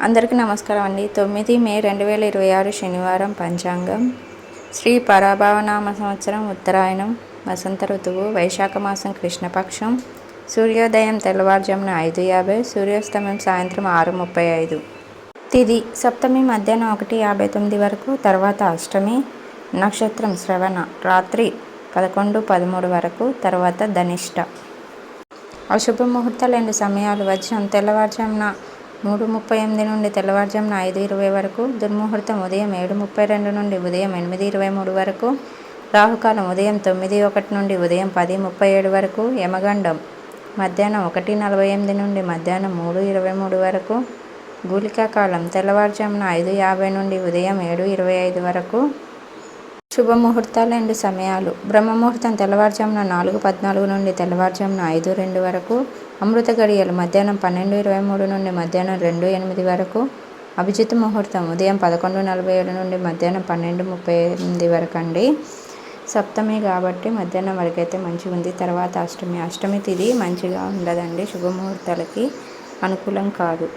అందరికీ నమస్కారం అండి. 9 మే 2026 శనివారం పంచాంగం. శ్రీ పరాభవనామ సంవత్సరం, ఉత్తరాయణం, వసంత ఋతువు, వైశాఖ మాసం, కృష్ణపక్షం. సూర్యోదయం తెల్లవారుజామున 5:50, సూర్యాస్తమయం సాయంత్రం 6:35. తిథి సప్తమి మధ్యాహ్నం 1:59 వరకు, తర్వాత అష్టమి. నక్షత్రం శ్రవణ, రాత్రి 11:13 వరకు, తర్వాత ధనిష్ట. అశుభ ముహూర్తాలు 2 సమయాలు. వజ్రం తెల్లవారుజామున 3:38 నుండి తెల్లవారుజామున 5:20 వరకు. దుర్ముహూర్తం ఉదయం 7:32 నుండి ఉదయం 8:23 వరకు. రాహుకాలం ఉదయం 9:01 నుండి ఉదయం 10:37 వరకు. యమగండం మధ్యాహ్నం 1:48 నుండి మధ్యాహ్నం 3:23 వరకు. గుళికా కాలం తెల్లవారుజామున 5:50 నుండి ఉదయం 7:25 వరకు. శుభముహూర్తాలు 2 సమయాలు. బ్రహ్మముహూర్తం తెల్లవారుజామున 4:14 నుండి తెల్లవారుజామున 5:02 వరకు. అమృత గడియలు మధ్యాహ్నం 12:23 నుండి మధ్యాహ్నం 2:08 వరకు. అభిజిత్ ముహూర్తం ఉదయం 11:47 నుండి మధ్యాహ్నం 12:38 వరకు అండి. సప్తమి కాబట్టి మధ్యాహ్నం వరకు అయితే మంచిగా ఉంది. తర్వాత అష్టమి తిథి మంచిగా ఉండదండి. శుభముహూర్తాలకి అనుకూలం కాదు.